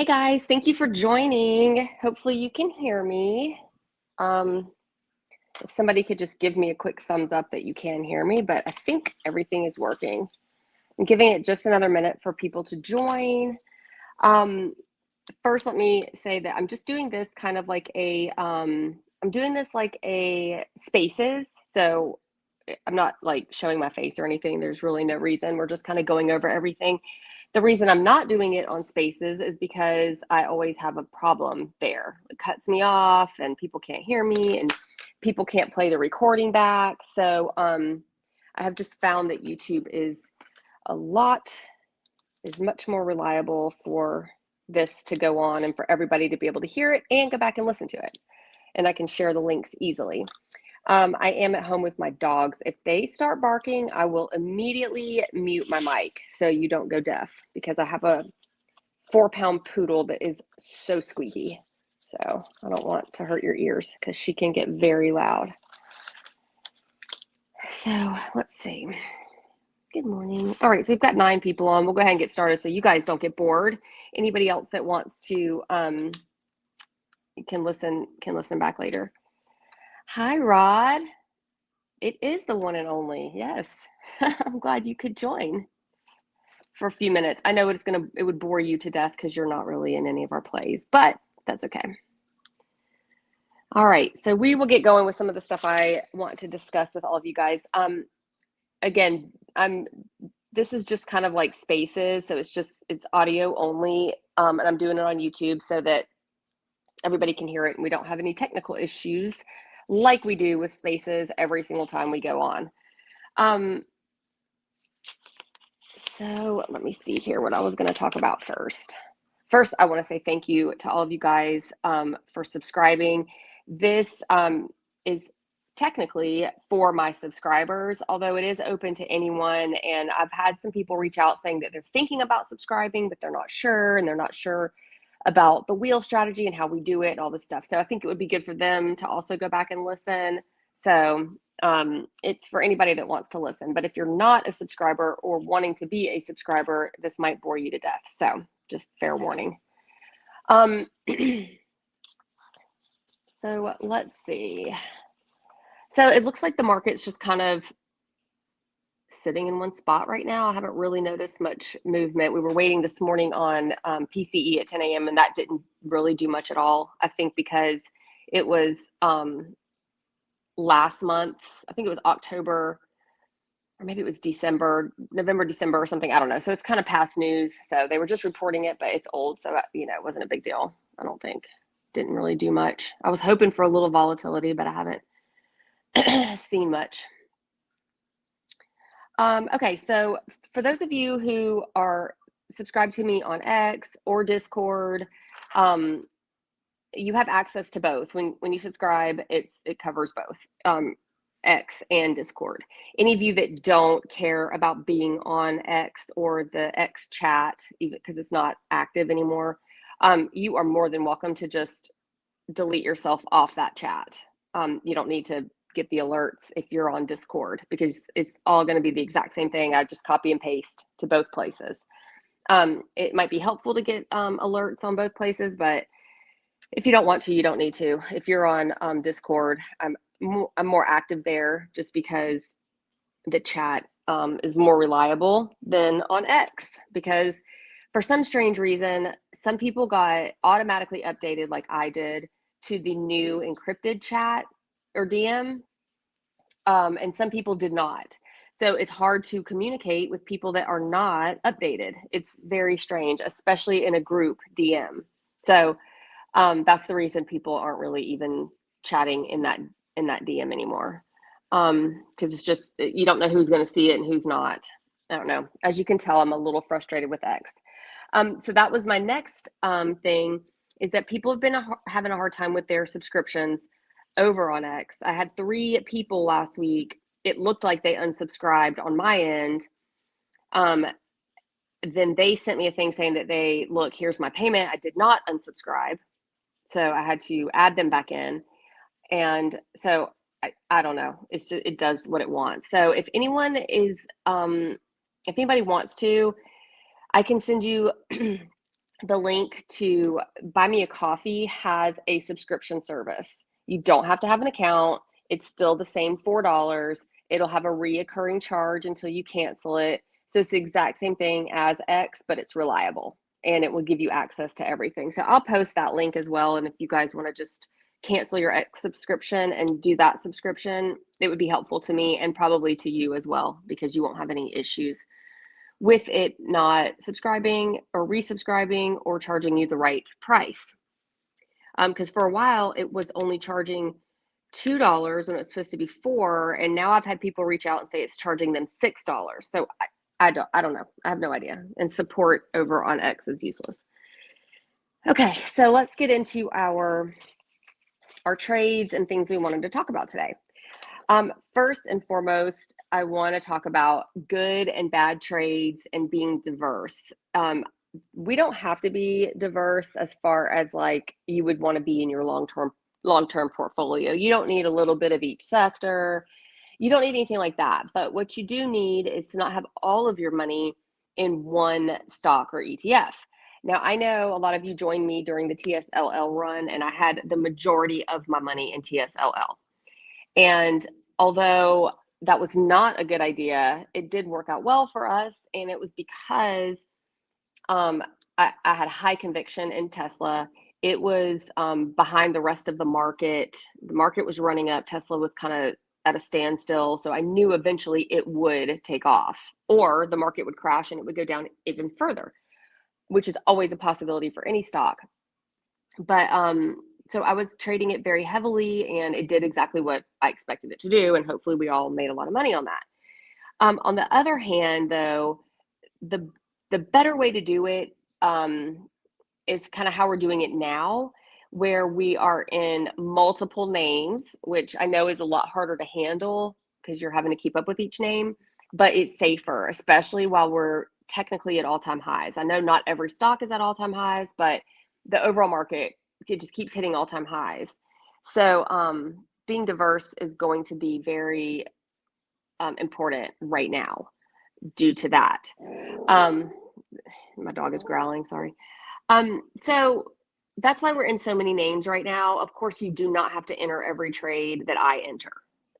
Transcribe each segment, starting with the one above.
Hey guys, thank you for joining. Hopefully you can hear me. Um, if somebody could just give me a quick thumbs up that you can hear me, but I think everything is working. I'm giving it just another minute for people to join. Um, First, let me say that I'm just doing this kind of like I'm doing this like a spaces. So I'm not like showing my face or anything. There's really no reason. We're just kind of going over everything. The reason I'm not doing it on spaces is because I always have a problem there. It cuts me off and people can't hear me and people can't play the recording back. So I have just found that YouTube a lot is much more reliable for this to go on and for everybody to be able to hear it and go back and listen to it. And I can share the links easily. I am at home with my dogs. If they start barking, I will immediately mute my mic so you don't go deaf because I have a 4-pound poodle that is so squeaky. So I don't want to hurt your ears because she can get very loud. So let's see. Good morning. All right, so we've got 9 people on. We'll go ahead and get started so you guys don't get bored. Anybody else that wants to can listen back later. Hi, Rod. It is the one and only. Yes. I'm glad you could join for a few minutes. I know it would bore you to death because you're not really in any of our plays, but that's okay. All right, so we will get going with some of the stuff I want to discuss with all of you guys. Again, this is just kind of like spaces, so it's audio only, and I'm doing it on YouTube so that everybody can hear it and we don't have any technical issues like we do with spaces every single time we go on. So let me see here what I was going to talk about first. First, I want to say thank you to all of you guys for subscribing. This is technically for my subscribers, although it is open to anyone. And I've had some people reach out saying that they're thinking about subscribing, but they're not sure, and they're not sure about the wheel strategy and how we do it and all this stuff. So I think it would be good for them to also go back and listen. So it's for anybody that wants to listen. But if you're not a subscriber or wanting to be a subscriber, this might bore you to death. So just fair warning. So let's see. So it looks like the market's just kind of sitting in one spot right now. I haven't really noticed much movement. We were waiting this morning on PCE at 10 a.m. and that didn't really do much at all. I think because it was last month, I think it was October, or maybe it was November, December or something. I don't know. So it's kind of past news. So they were just reporting it, but it's old. So, it wasn't a big deal. I don't think. Didn't really do much. I was hoping for a little volatility, but I haven't seen much. Okay, so for those of you who are subscribed to me on X or Discord, you have access to both. When you subscribe, it covers both X and Discord. Any of you that don't care about being on X or the X chat, even because it's not active anymore, you are more than welcome to just delete yourself off that chat. You don't need to get the alerts if you're on Discord because it's all going to be the exact same thing. I just copy and paste to both places. It might be helpful to get alerts on both places, but if you don't want to, you don't need to. If you're on Discord, I'm more active there just because the chat is more reliable than on X, because for some strange reason, some people got automatically updated like I did to the new encrypted chat or DM, and some people did not. So it's hard to communicate with people that are not updated. It's very strange, especially in a group DM. So that's the reason people aren't really even chatting in that DM anymore, because it's just, you don't know who's going to see it and who's not. I don't know. As you can tell, I'm a little frustrated with X. So that was my next thing, is that people have been having a hard time with their subscriptions over on X. I had 3 people last week. It looked like they unsubscribed on my end. Then they sent me a thing saying that look, here's my payment. I did not unsubscribe. So I had to add them back in. And so I don't know. It's just, it does what it wants. So if anyone is, if anybody wants to, I can send you the link to Buy Me a Coffee has a subscription service. You don't have to have an account. It's still the same $4. It'll have a reoccurring charge until you cancel it. So it's the exact same thing as X, but it's reliable and it will give you access to everything. So I'll post that link as well. And if you guys want to just cancel your X subscription and do that subscription, it would be helpful to me and probably to you as well, because you won't have any issues with it not subscribing or resubscribing or charging you the right price. Because for a while it was only charging $2 when it was supposed to be $4, and now I've had people reach out and say it's charging them $6. So I don't know. I have no idea. And support over on X is useless. Okay, so let's get into our trades and things we wanted to talk about today. First and foremost, I want to talk about good and bad trades and being diverse. We don't have to be diverse as far as like you would want to be in your long-term portfolio. You don't need a little bit of each sector. You don't need anything like that. But what you do need is to not have all of your money in one stock or ETF. Now, I know a lot of you joined me during the TSLL run, and I had the majority of my money in TSLL. And although that was not a good idea, it did work out well for us. And it was because I had high conviction in Tesla. It was behind the rest of the market. The market was running up. Tesla was kind of at a standstill. So I knew eventually it would take off, or the market would crash and it would go down even further, which is always a possibility for any stock. But so I was trading it very heavily, and it did exactly what I expected it to do. And hopefully we all made a lot of money on that. On the other hand, though, the better way to do it is kind of how we're doing it now, where we are in multiple names, which I know is a lot harder to handle because you're having to keep up with each name, but it's safer, especially while we're technically at all-time highs. I know not every stock is at all-time highs, but the overall market, it just keeps hitting all-time highs. So being diverse is going to be very important right now due to that. My dog is growling, sorry. So that's why we're in so many names right now. Of course, you do not have to enter every trade that I enter.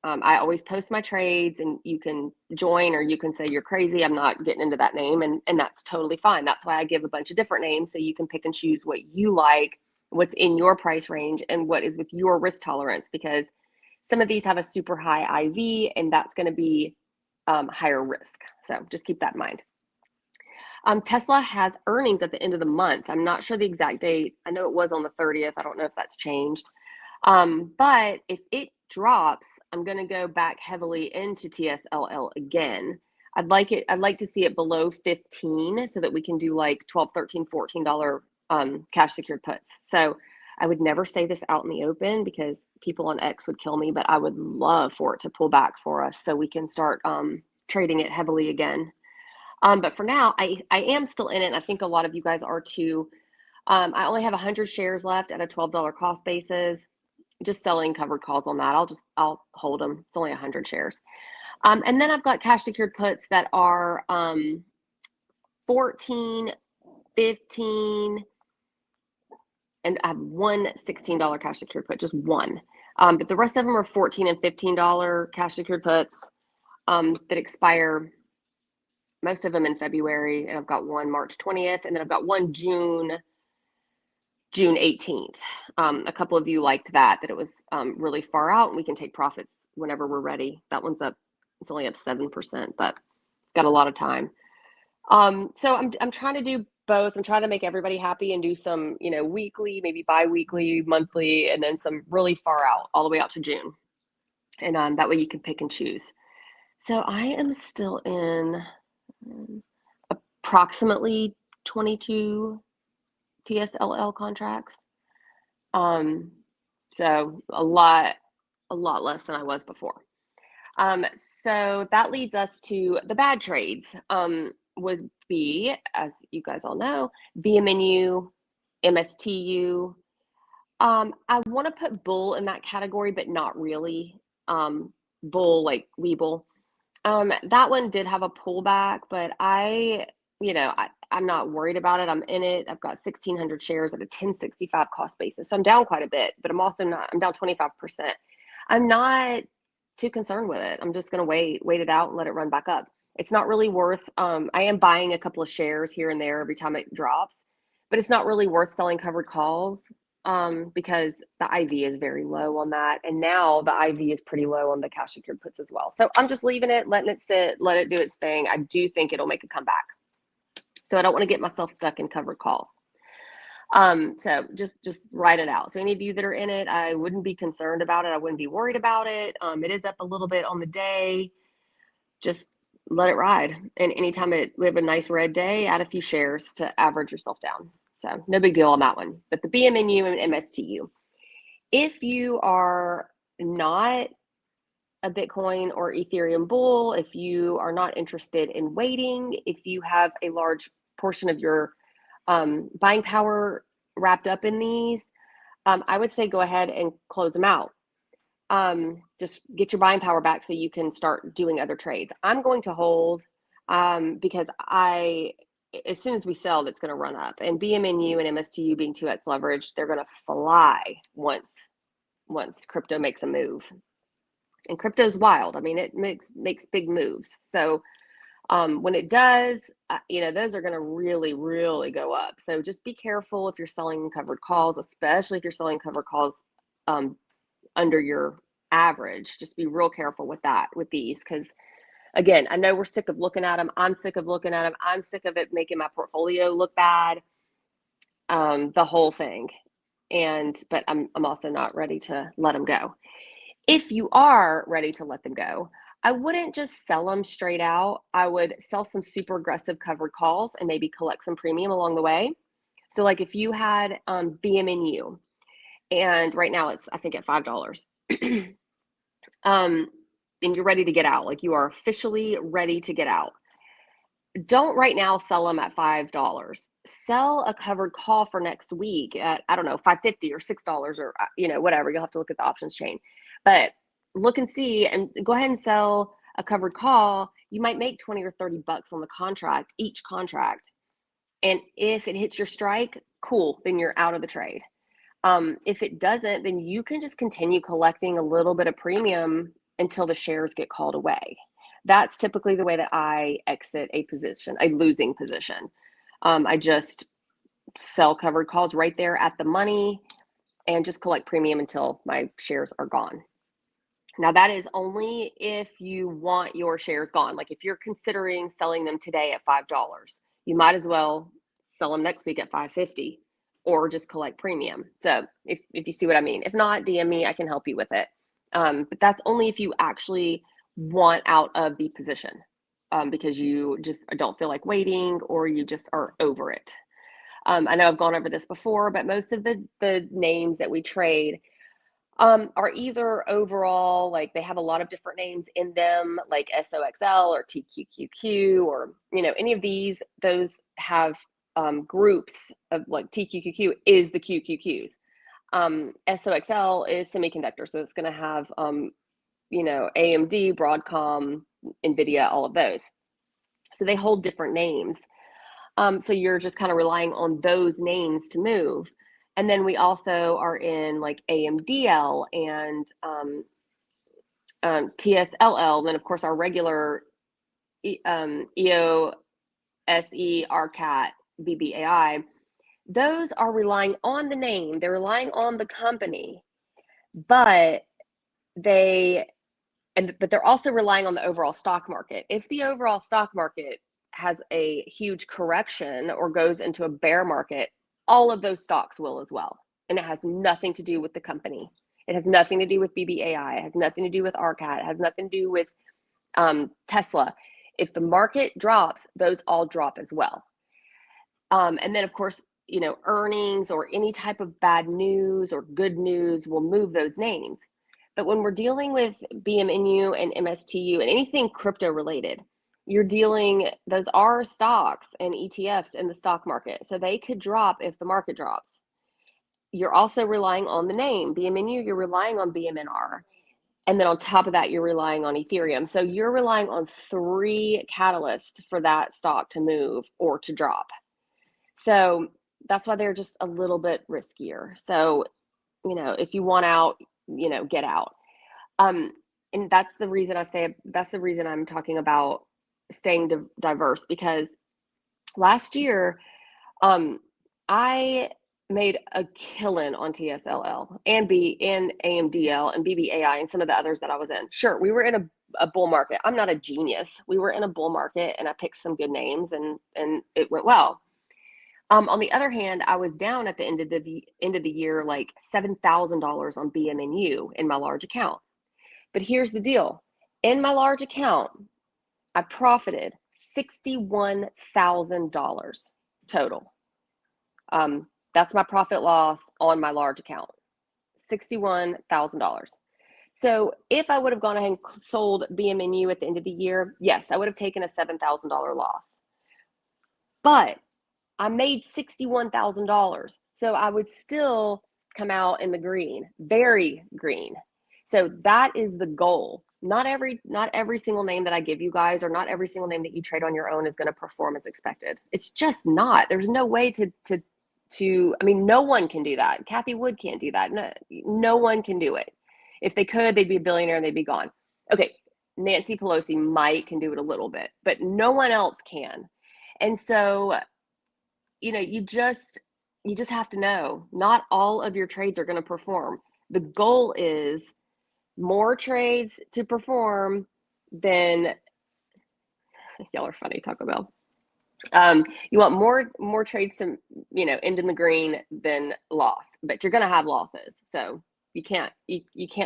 I always post my trades, and you can join, or you can say you're crazy, I'm not getting into that name, and that's totally fine. That's why I give a bunch of different names, so you can pick and choose what you like, what's in your price range, and what is with your risk tolerance, because some of these have a super high IV, and that's going to be higher risk. So just keep that in mind. Tesla has earnings at the end of the month. I'm not sure the exact date. I know it was on the 30th. I don't know if that's changed. But if it drops, I'm going to go back heavily into TSLL again. I'd like to see it below 15 so that we can do like 12, 13, $14 cash secured puts. So I would never say this out in the open because people on X would kill me, but I would love for it to pull back for us so we can start trading it heavily again. But for now, I am still in it, and I think a lot of you guys are too. I only have 100 shares left at a $12 cost basis. Just selling covered calls on that. I'll hold them. It's only 100 shares. And then I've got cash secured puts that are 14, 15, and I have one $16 cash secured put, just one. But the rest of them are $14 and $15 cash secured puts that expire, most of them in February, and I've got one March 20th, and then I've got one June 18th. A couple of you liked that it was really far out, and we can take profits whenever we're ready. That one's up, it's only up 7%, but it's got a lot of time. So I'm trying to do both. I'm trying to make everybody happy and do some, weekly, maybe bi-weekly, monthly, and then some really far out, all the way out to June. And that way you can pick and choose. So I am still in approximately 22 TSLL contracts. So a lot less than I was before. So that leads us to the bad trades. Would be, as you guys all know, VMNU, MSTU. I want to put Bull in that category, but not really. Bull, like Webull. That one did have a pullback, but I I'm not worried about it. I'm in it. I've got 1,600 shares at a 1065 cost basis. So I'm down quite a bit, but I'm down 25%. I'm not too concerned with it. I'm just going to wait it out and let it run back up. It's not really worth, I am buying a couple of shares here and there every time it drops, but it's not really worth selling covered calls because the IV is very low on that. And now the IV is pretty low on the cash secured puts as well. So I'm just leaving it, letting it sit, let it do its thing. I do think it'll make a comeback. So I don't want to get myself stuck in covered calls. So just write it out. So any of you that are in it, I wouldn't be concerned about it. I wouldn't be worried about it. It is up a little bit on the day. Just let it ride. And anytime we have a nice red day, add a few shares to average yourself down. So no big deal on that one. But the BMNU and MSTU, if you are not a Bitcoin or Ethereum bull, if you are not interested in waiting, if you have a large portion of your buying power wrapped up in these, I would say go ahead and close them out. Just get your buying power back so you can start doing other trades. I'm going to hold because as soon as we sell, it's going to run up. And BMNU and MSTU being 2x leverage, they're going to fly once crypto makes a move. And crypto's wild. I mean, it makes big moves. So when it does, those are going to really, really go up. So just be careful if you're selling covered calls, especially if you're selling covered calls under your average. Just be real careful with these, because again, I know we're sick of looking at them. I'm sick of looking at them. I'm sick of it making my portfolio look bad, the whole thing. But I'm also not ready to let them go. If you are ready to let them go, I wouldn't just sell them straight out. I would sell some super aggressive covered calls and maybe collect some premium along the way. So like if you had BMNU, and right now it's, I think, at $5, and you're ready to get out, like you are officially ready to get out, don't right now sell them at $5. Sell a covered call for next week at, I don't know, $5.50 or $6 or, whatever. You'll have to look at the options chain. But look and see, and go ahead and sell a covered call. You might make 20 or 30 bucks on the contract, each contract. And if it hits your strike, cool, then you're out of the trade. If it doesn't, then you can just continue collecting a little bit of premium until the shares get called away. That's typically the way that I exit a losing position. I just sell covered calls right there at the money and just collect premium until my shares are gone. Now that is only if you want your shares gone. Like if you're considering selling them today at $5, you might as well sell them next week at $5.50 or just collect premium. So if you see what I mean. If not, DM me, I can help you with it. But that's only if you actually want out of the position because you just don't feel like waiting or you just are over it. I know I've gone over this before, but most of the names that we trade are either overall, like they have a lot of different names in them, like SOXL or TQQQ or, any of these. Those have groups of, like, TQQQ is the QQQs. SOXL is semiconductor, so it's going to have AMD, Broadcom, NVIDIA, all of those. So they hold different names. So you're just kind of relying on those names to move. And then we also are in like AMDL and TSLL. Then of course our regular EOSE, RCAT, BBAI. Those are relying on the name. They're relying on the company, but they're also relying on the overall stock market. If the overall stock market has a huge correction or goes into a bear market, all of those stocks will as well. And it has nothing to do with the company. It has nothing to do with BBAI. It has nothing to do with RCAT. It has nothing to do with Tesla. If the market drops, those all drop as well. And then of course, earnings or any type of bad news or good news will move those names. But when we're dealing with BMNU and MSTU and anything crypto related, those are stocks and ETFs in the stock market. So they could drop if the market drops. You're also relying on the name. BMNU, you're relying on BMNR. And then on top of that, you're relying on Ethereum. So you're relying on 3 catalysts for that stock to move or to drop. So that's why they're just a little bit riskier. So, if you want out, get out. And that's the reason I'm talking about staying diverse, because last year, I made a killing on TSLL and AMDL and BBAI and some of the others that I was in. Sure, we were in a bull market. I'm not a genius. We were in a bull market, and I picked some good names, and it went well. On the other hand, I was down at the end of the year like $7,000 on BMNU in my large account. But here's the deal: in my large account, I profited $61,000 total. That's my profit loss on my large account, $61,000. So if I would have gone ahead and sold BMNU at the end of the year, yes, I would have taken a $7,000 loss. But I made $61,000. So I would still come out in the green, very green. So that is the goal. Not every single name that I give you guys, or not every single name that you trade on your own, is going to perform as expected. It's just not. There's no way to I mean, no one can do that. Cathie Wood can't do that. No one can do it. If they could, they'd be a billionaire and they'd be gone. Okay, Nancy Pelosi can do it a little bit, but no one else can. And so, you just have to know not all of your trades are going to perform. The goal is more trades to perform than y'all are funny, Taco Bell. You want more trades to end in the green than loss, but you're going to have losses. So you can't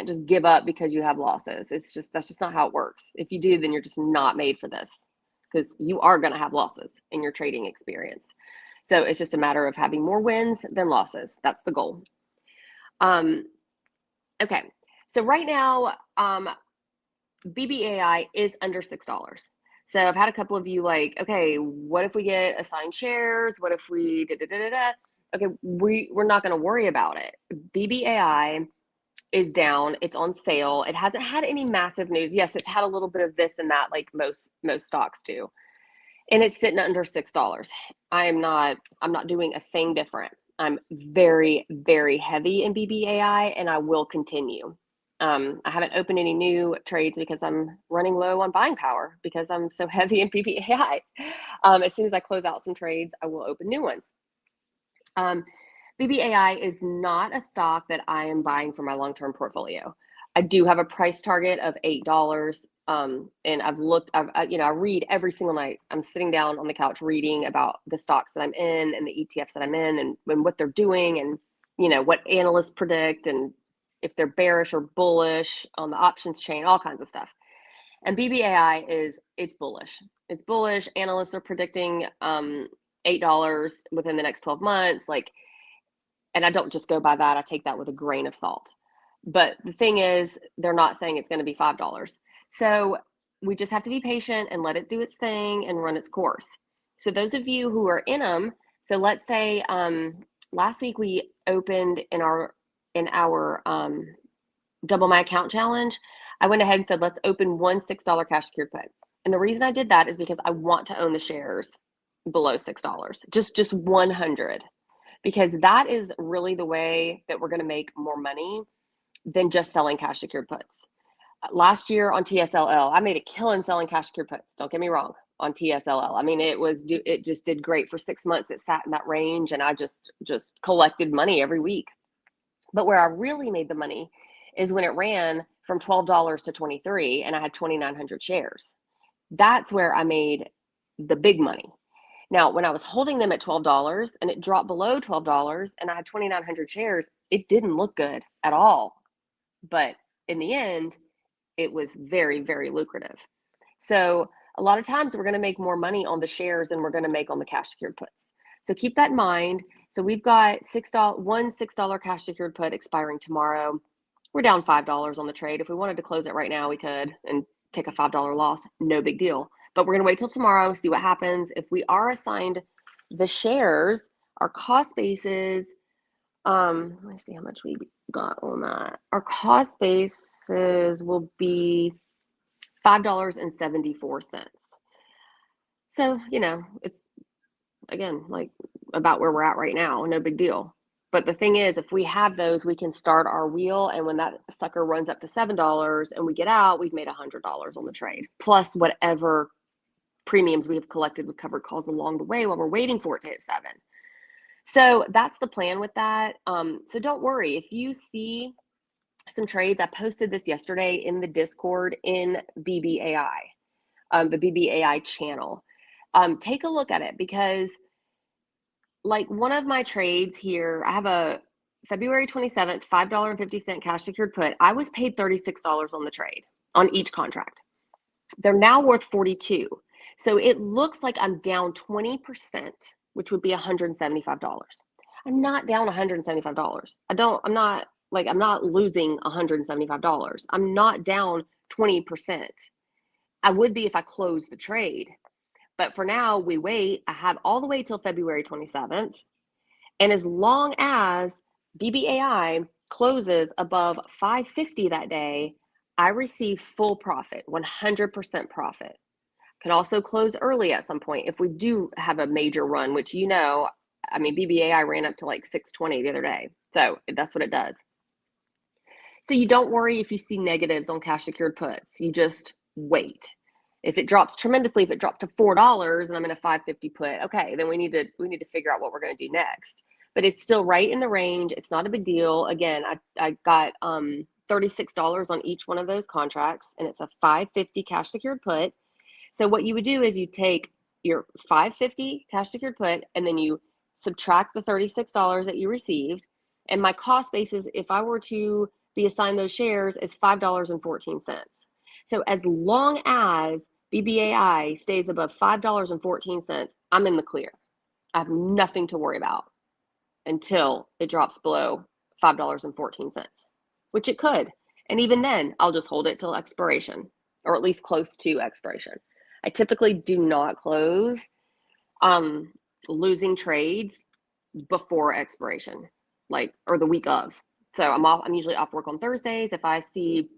just give up because you have losses. That's just not how it works. If you do, then you're just not made for this, because you are going to have losses in your trading experience. So it's just a matter of having more wins than losses. That's the goal. Okay, so right now, BBAI is under $6. So I've had a couple of you like, okay, what if we get assigned shares? What if we Okay, we're not going to worry about it. BBAI is down. It's on sale. It hasn't had any massive news. Yes, it's had a little bit of this and that, like most stocks do. And it's sitting under $6. I'm not doing a thing different. I'm very, very heavy in BBAI, and I will continue. I haven't opened any new trades because I'm running low on buying power, because I'm so heavy in BBAI. As soon as I close out some trades, I will open new ones. BBAI is not a stock that I am buying for my long-term portfolio. I do have a price target of $8. And I read every single night. I'm sitting down on the couch reading about the stocks that I'm in and the ETFs that I'm in, and what they're doing, and what analysts predict, and if they're bearish or bullish on the options chain, all kinds of stuff. And BBAI it's bullish. It's bullish. Analysts are predicting $8 within the next 12 months. And I don't just go by that. I take that with a grain of salt. But the thing is, they're not saying it's going to be $5. So we just have to be patient and let it do its thing and run its course. So those of you who are in them, so let's say last week we opened in our double my account challenge. I went ahead and said, let's open one $6 cash secured put. And the reason I did that is because I want to own the shares below $6, just 100, because that is really the way that we're going to make more money than just selling cash secured puts. Last year on TSLL, I made a killing selling cash secured puts. Don't get me wrong, on TSLL. I mean, it just did great for 6 months. It sat in that range, and I just collected money every week. But where I really made the money is when it ran from $12 to $23, and I had 2,900 shares. That's where I made the big money. Now, when I was holding them at $12 and it dropped below $12 and I had 2,900 shares, it didn't look good at all. But in the end, it was very, very lucrative. So a lot of times we're going to make more money on the shares than we're going to make on the cash secured puts. So keep that in mind. So we've got one $6 cash secured put expiring tomorrow. We're down $5 on the trade. If we wanted to close it right now, we could and take a $5 loss. No big deal. But we're going to wait till tomorrow, see what happens. If we are assigned the shares, our cost basis Let me see how much we got on that. Our cost basis will be $5.74. So, it's again like about where we're at right now, no big deal. But the thing is, if we have those, we can start our wheel, and when that sucker runs up to $7 and we get out, we've made $100 on the trade, plus whatever premiums we have collected with covered calls along the way while we're waiting for it to hit 7. So that's the plan with that. So don't worry if you see some trades. I posted this yesterday in the Discord in BBAI, the BBAI channel. Take a look at it, because like one of my trades here, I have a February 27th, $5.50 cash secured put. I was paid $36 on the trade on each contract. They're now worth 42. So it looks like I'm down 20%, which would be $175. I'm not down $175. I'm not losing $175. I'm not down 20%. I would be if I closed the trade. But for now, we wait. I have all the way till February 27th. And as long as BBAI closes above 550 that day, I receive full profit, 100% profit. Can also close early at some point if we do have a major run, which BBAI ran up to like 620 the other day. So that's what it does. So you don't worry if you see negatives on cash secured puts. You just wait. If it drops tremendously, if it dropped to $4 and I'm in a 550 put, okay, then we need to figure out what we're going to do next. But it's still right in the range. It's not a big deal. Again, I got $36 on each one of those contracts, and it's a 550 cash secured put. So what you would do is you take your 550 cash secured put, and then you subtract the $36 that you received. And my cost basis, if I were to be assigned those shares, is $5.14. So as long as BBAI stays above $5.14, I'm in the clear. I have nothing to worry about until it drops below $5.14, which it could. And even then, I'll just hold it till expiration, or at least close to expiration. I typically do not close losing trades before expiration, or the week of. So I'm usually off work on Thursdays. If I see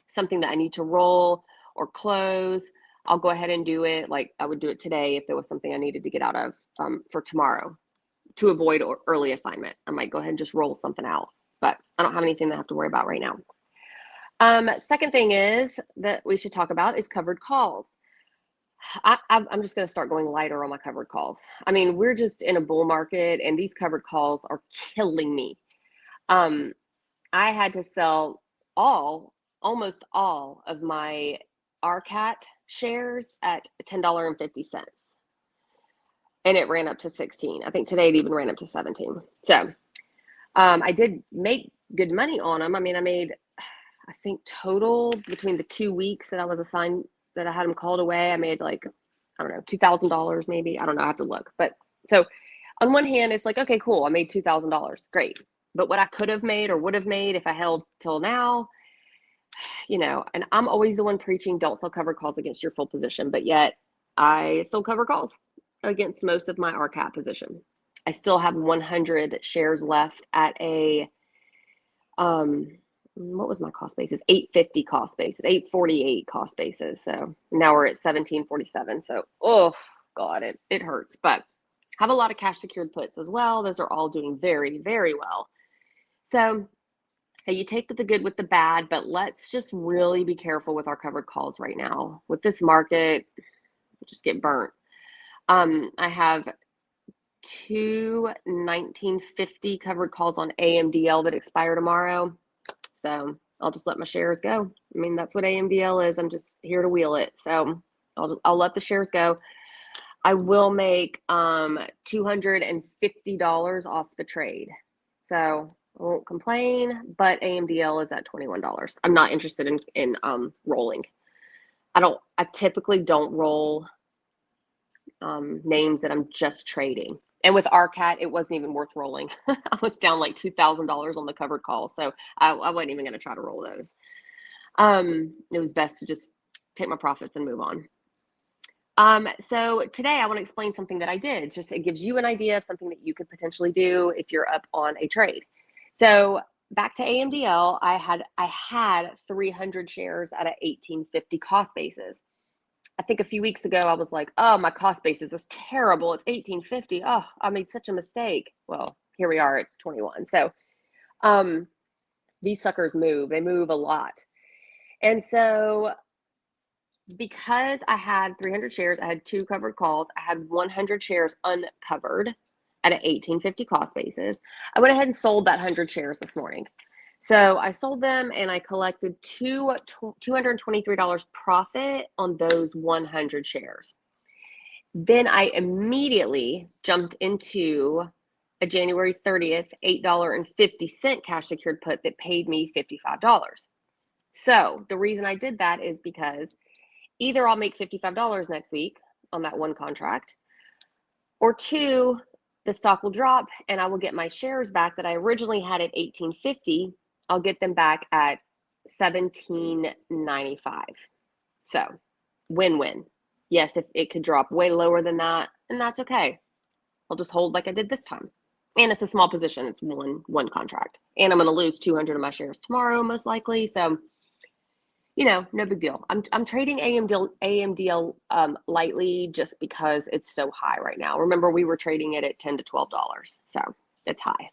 something that I need to roll or close, I'll go ahead and do it. Like I would do it today if there was something I needed to get out of for tomorrow to avoid early assignment. I might go ahead and just roll something out, but I don't have anything that I have to worry about right now. Second thing is that we should talk about is covered calls. I'm just going to start going lighter on my covered calls. We're just in a bull market, and these covered calls are killing me. I had to sell almost all of my RCAT shares at $10.50. And it ran up to 16. I think today it even ran up to 17. So I did make good money on them. I made, I think total between the 2 weeks that I was assigned, that I had them called away, I made $2,000 maybe. I don't know, I have to look. But so on one hand, it's like, okay, cool. I made $2,000. Great. But what I could have made or would have made if I held till now, and I'm always the one preaching, don't sell covered calls against your full position. But yet I still cover calls against most of my RCAT position. I still have 100 shares left at a, what was my cost basis? 850 cost basis, 848 cost basis. So now we're at 1747. So, oh God, it hurts, but have a lot of cash secured puts as well. Those are all doing very, very well. So you take the good with the bad, but let's just really be careful with our covered calls right now. With this market, just get burnt. I have 2 1950 covered calls on AMDL that expire tomorrow. So I'll just let my shares go. That's what AMDL is. I'm just here to wheel it. So I'll let the shares go. I will make $250 off the trade. So I won't complain, but AMDL is at $21. I'm not interested in rolling. I typically don't roll names that I'm just trading. And with RCAT, it wasn't even worth rolling. I was down like $2,000 on the covered call. So I wasn't even going to try to roll those. It was best to just take my profits and move on. So today I want to explain something that I did. Just it gives you an idea of something that you could potentially do if you're up on a trade. So back to AMDL, I had 300 shares at a 1850 cost basis. I think a few weeks ago I was like, oh, my cost basis is terrible. It's 1850. Oh, I made such a mistake. Well, here we are at 21. So these suckers move. They move a lot. And so because I had 300 shares, I had 2 covered calls, I had 100 shares uncovered at an 1850 cost basis. I went ahead and sold that 100 shares this morning. So I sold them and I collected $223 profit on those 100 shares. Then I immediately jumped into a January 30th $8.50 cash secured put that paid me $55. So the reason I did that is because either I'll make $55 next week on that one contract, or 2, the stock will drop and I will get my shares back that I originally had at 1850. I'll get them back at 17.95. So win-win. Yes, if it could drop way lower than that, and that's okay. I'll just hold like I did this time. And it's a small position. It's one contract. And I'm going to lose 200 of my shares tomorrow, most likely. So no big deal. I'm trading AMDL lightly just because it's so high right now. Remember, we were trading it at $10 to $12, so it's high.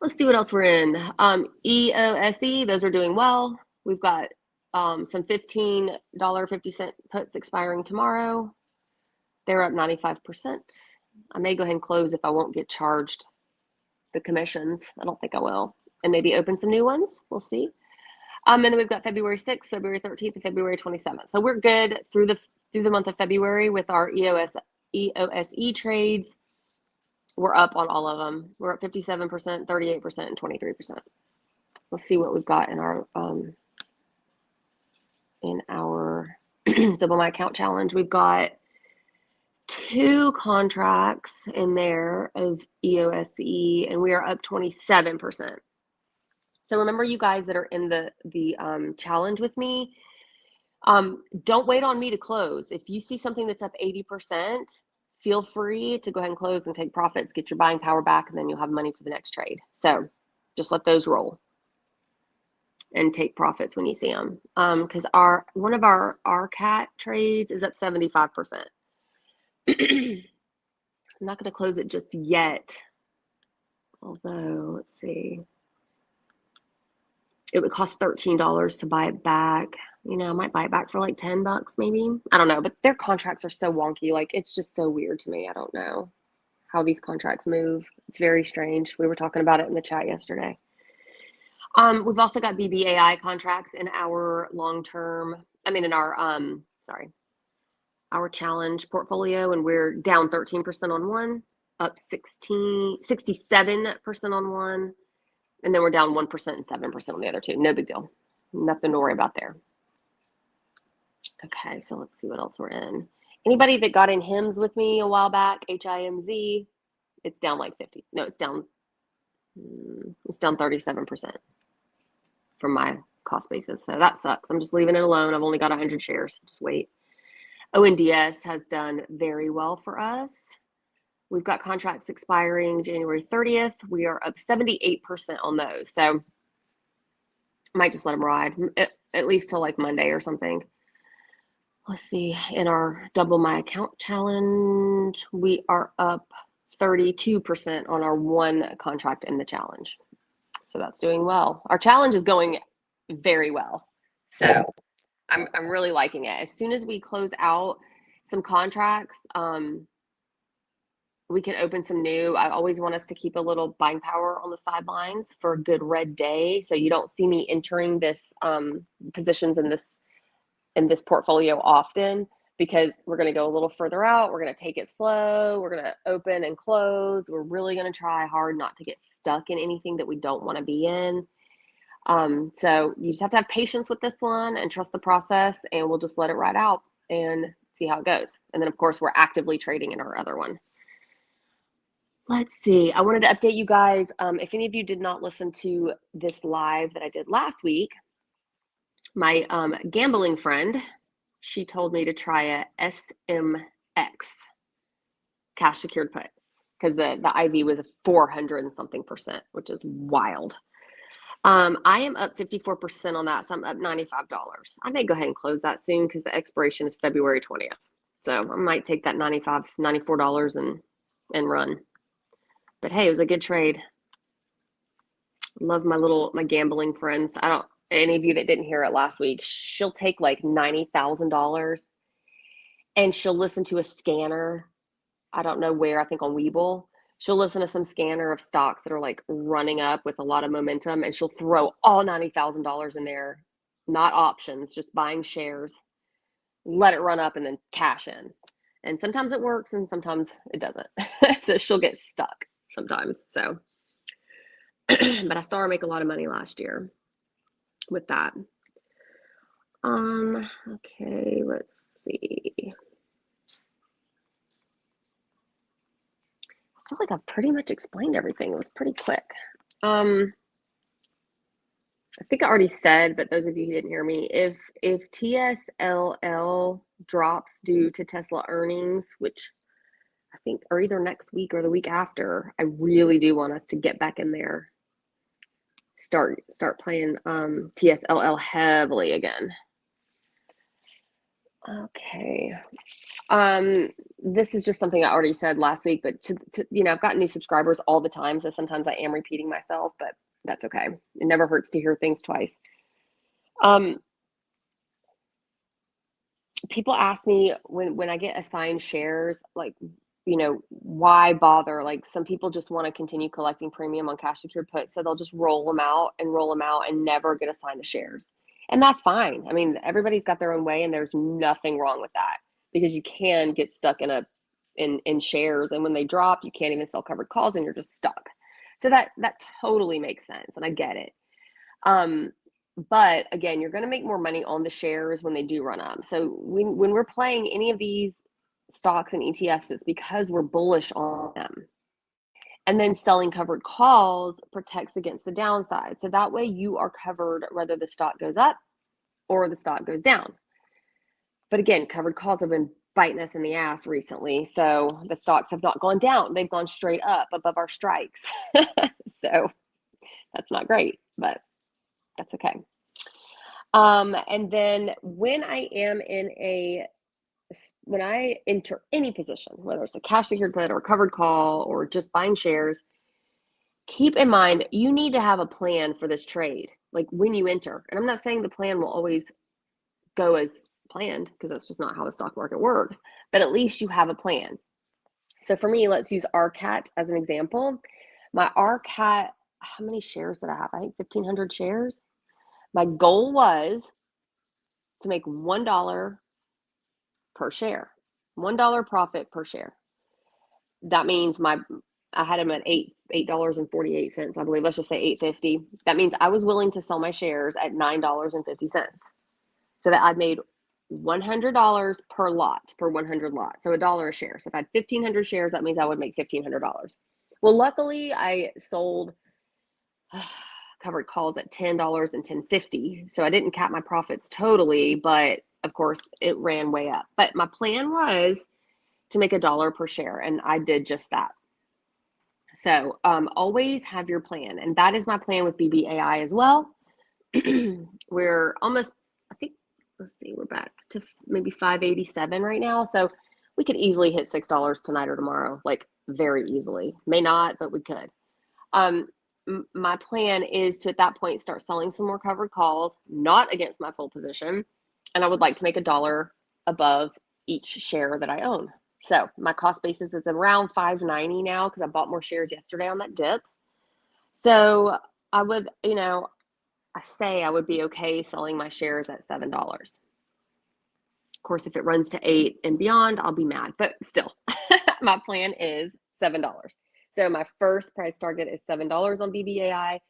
Let's see what else we're in. EOSE, those are doing well. We've got some $15.50 puts expiring tomorrow. They're up 95%. I may go ahead and close if I won't get charged the commissions. I don't think I will. And maybe open some new ones. We'll see. And then we've got February 6th, February 13th, and February 27th. So we're good through the month of February with our EOSE trades. We're up on all of them. We're at 57%, 38%, and 23%. Let's see what we've got in our double my account challenge. We've got 2 contracts in there of EOSE, and we are up 27%. So remember, you guys that are in the challenge with me, don't wait on me to close. If you see something that's up 80%, feel free to go ahead and close and take profits, get your buying power back, and then you'll have money for the next trade. So just let those roll and take profits when you see them. Because one of our RCAT trades is up 75%. I'm not going to close it just yet. Although, let's see. It would cost $13 to buy it back. I might buy it back for like $10 maybe. I don't know, but their contracts are so wonky. Like, it's just so weird to me. I don't know how these contracts move. It's very strange. We were talking about it in the chat yesterday. We've also got BBAI contracts in our our challenge portfolio, and we're down 13% on one, up 67% on one. And then we're down 1% and 7% on the other 2. No big deal. Nothing to worry about there. Okay, so let's see what else we're in. Anybody that got in HIMZ with me a while back, HIMZ, it's down like 50. No, it's down 37% from my cost basis. So that sucks. I'm just leaving it alone. I've only got 100 shares. Just wait. ONDS has done very well for us. We've got contracts expiring January 30th. We are up 78% on those. So I might just let them ride at least till like Monday or something. Let's see. In our double my account challenge, we are up 32% on our one contract in the challenge. So that's doing well. Our challenge is going very well. So I'm really liking it. As soon as we close out some contracts, we can open some new. I always want us to keep a little buying power on the sidelines for a good red day. So you don't see me entering this positions in this portfolio often, because we're going to go a little further out. We're going to take it slow. We're going to open and close. We're really going to try hard not to get stuck in anything that we don't want to be in. So you just have to have patience with this one and trust the process, and we'll just let it ride out and see how it goes. And then, of course, we're actively trading in our other one. Let's see. I wanted to update you guys. If any of you did not listen to this live that I did last week, my gambling friend, she told me to try a SMX cash secured put because the IV was a 400 and something percent, which is wild. I am up 54% on that, so I'm up $95. I may go ahead and close that soon because the expiration is February 20th. So I might take that $94 and run. But hey, it was a good trade. Love my gambling friends. Any of you that didn't hear it last week, she'll take like $90,000 and she'll listen to a scanner. I don't know where, I think on Webull. She'll listen to some scanner of stocks that are like running up with a lot of momentum, and she'll throw all $90,000 in there, not options, just buying shares, let it run up and then cash in. And sometimes it works and sometimes it doesn't. So she'll get stuck sometimes. So, but I saw her make a lot of money last year with that. Okay, let's see. I feel like I've pretty much explained everything. It was pretty quick. I think I already said, but those of you who didn't hear me, if TSLL drops due to Tesla earnings, which I think are either next week or the week after, I really do want us to get back in there. Start playing TSLL heavily again. Okay. This is just something I already said last week, but I've got new subscribers all the time, so sometimes I am repeating myself, but that's okay. It never hurts to hear things twice. People ask me when I get assigned shares, like, why bother? Like, some people just want to continue collecting premium on cash secured puts, so they'll just roll them out and never get assigned the shares. And that's fine. I mean, everybody's got their own way, and there's nothing wrong with that, because you can get stuck in shares, and when they drop, you can't even sell covered calls, and you're just stuck. So that totally makes sense, and I get it. But again, you're going to make more money on the shares when they do run up. So when we're playing any of these stocks and ETFs, it's because we're bullish on them. And then selling covered calls protects against the downside. So that way you are covered whether the stock goes up or the stock goes down. But again, covered calls have been biting us in the ass recently. So the stocks have not gone down. They've gone straight up above our strikes. So that's not great, but that's okay. And then when I enter any position, whether it's a cash secured put or a covered call or just buying shares, keep in mind, you need to have a plan for this trade, like when you enter. And I'm not saying the plan will always go as planned, because that's just not how the stock market works, but at least you have a plan. So for me, let's use RCAT as an example. My RCAT, how many shares did I have? I think 1,500 shares. My goal was to make $1 per share, $1 profit per share. That means I had them at $8.48, I believe. Let's just say $8.50. That means I was willing to sell my shares at $9.50. So that I'd made $100 per 100 lots. So $1 a share. So if I had 1,500 shares, that means I would make $1,500. Well, luckily I sold covered calls at $10 and $10.50. So I didn't cap my profits totally, but of course it ran way up. But my plan was to make $1 per share, and I did just that. So always have your plan, and that is my plan with BBAI as well. We're almost, I think, let's see, we're back to maybe 587 right now. So we could easily hit $6 tonight or tomorrow, like very easily. May not, but we could. My plan is to, at that point, start selling some more covered calls, not against my full position. And I would like to make $1 above each share that I own. So my cost basis is around $5.90 now, because I bought more shares yesterday on that dip. So I would, I would be okay selling my shares at $7. Of course, if it runs to $8 and beyond, I'll be mad, but still, my plan is $7. So my first price target is $7 on BBAI.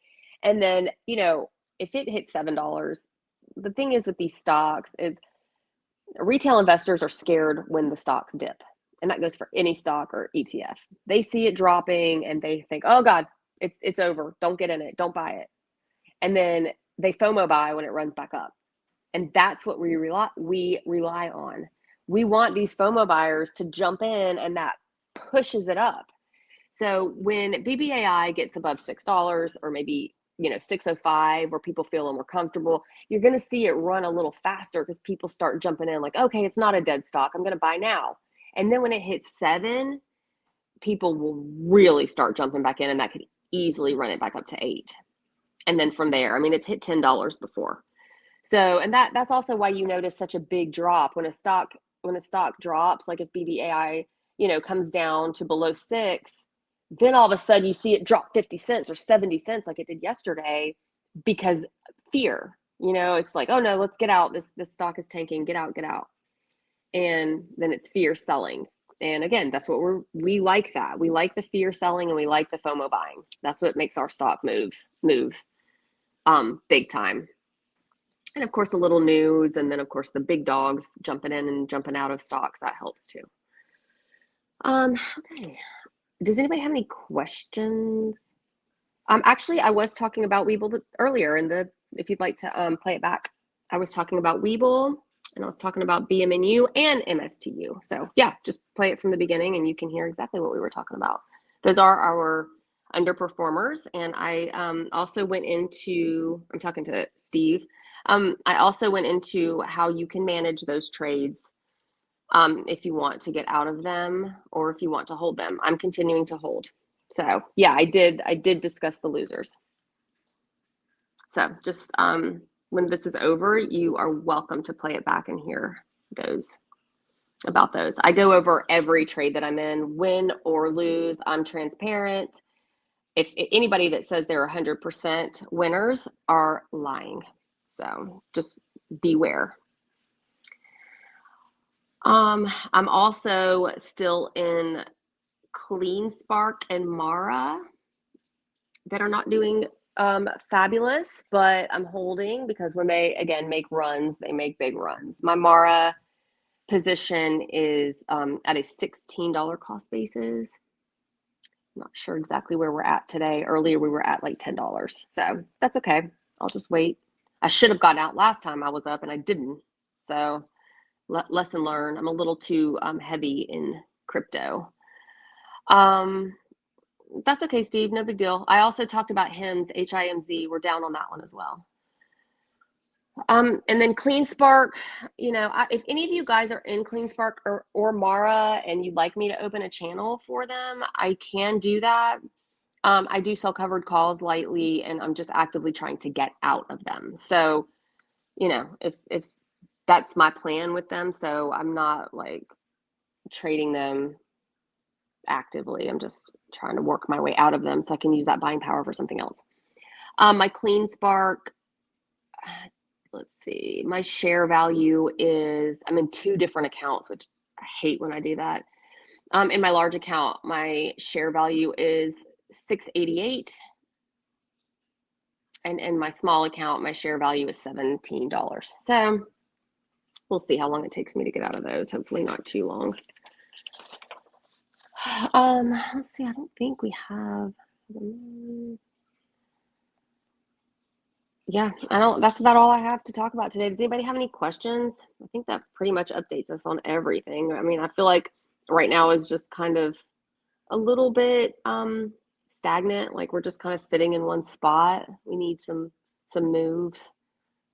And then, if it hits $7, the thing is with these stocks is retail investors are scared when the stocks dip. And that goes for any stock or ETF. They see it dropping and they think, oh God, it's over. Don't get in it. Don't buy it. And then they FOMO buy when it runs back up. And that's what we rely on. We want these FOMO buyers to jump in, and that pushes it up. So when BBAI gets above $6 or maybe 605, where people feel more comfortable, you're going to see it run a little faster because people start jumping in like, okay, it's not a dead stock, I'm going to buy now. And then when it hits 7, people will really start jumping back in, and that could easily run it back up to 8. And then from there, I mean, it's hit $10 before. So, and that's also why you notice such a big drop when a stock drops, like if BBAI, comes down to below 6, then all of a sudden you see it drop 50 cents or 70 cents like it did yesterday, because fear, it's like, oh no, let's get out. This stock is tanking, get out. And then it's fear selling. And again, that's what we like that. We like the fear selling, and we like the FOMO buying. That's what makes our stock move big time. And of course, a little news, and then of course the big dogs jumping in and jumping out of stocks, that helps too. Okay. Does anybody have any questions? Actually, I was talking about Webull earlier if you'd like to play it back. I was talking about Webull, and I was talking about BMNU and MSTU. So yeah, just play it from the beginning and you can hear exactly what we were talking about. Those are our underperformers. And I also went into, I'm talking to Steve. I also went into how you can manage those trades if you want to get out of them or if you want to hold them. I'm continuing to hold. So yeah, I did discuss the losers. So just when this is over, you are welcome to play it back and hear about those. I go over every trade that I'm in, win or lose. I'm transparent. If anybody that says they're 100% winners are lying. So just beware. I'm also still in CleanSpark and Mara that are not doing fabulous, but I'm holding because when they, again, make runs, they make big runs. My Mara position is at a $16 cost basis. I'm not sure exactly where we're at today. Earlier, we were at like $10. So that's okay. I'll just wait. I should have gotten out last time I was up and I didn't. So lesson learned. I'm a little too heavy in crypto. That's okay, Steve. No big deal. I also talked about HIMZ, HIMZ. We're down on that one as well. And then CleanSpark, if any of you guys are in CleanSpark or Mara and you'd like me to open a channel for them, I can do that. I do sell covered calls lightly, and I'm just actively trying to get out of them. So, if that's my plan with them, so I'm not like trading them actively. I'm just trying to work my way out of them so I can use that buying power for something else. My CleanSpark, let's see, my share value is, I'm in 2 different accounts, which I hate when I do that. In my large account, my share value is 688. And in my small account, my share value is $17. So we'll see how long it takes me to get out of those. Hopefully not too long. Let's see, I don't think we have, yeah, that's about all I have to talk about today. Does anybody have any questions? I think that pretty much updates us on everything. I mean, I feel like right now is just kind of a little bit stagnant. Like we're just kind of sitting in one spot. We need some moves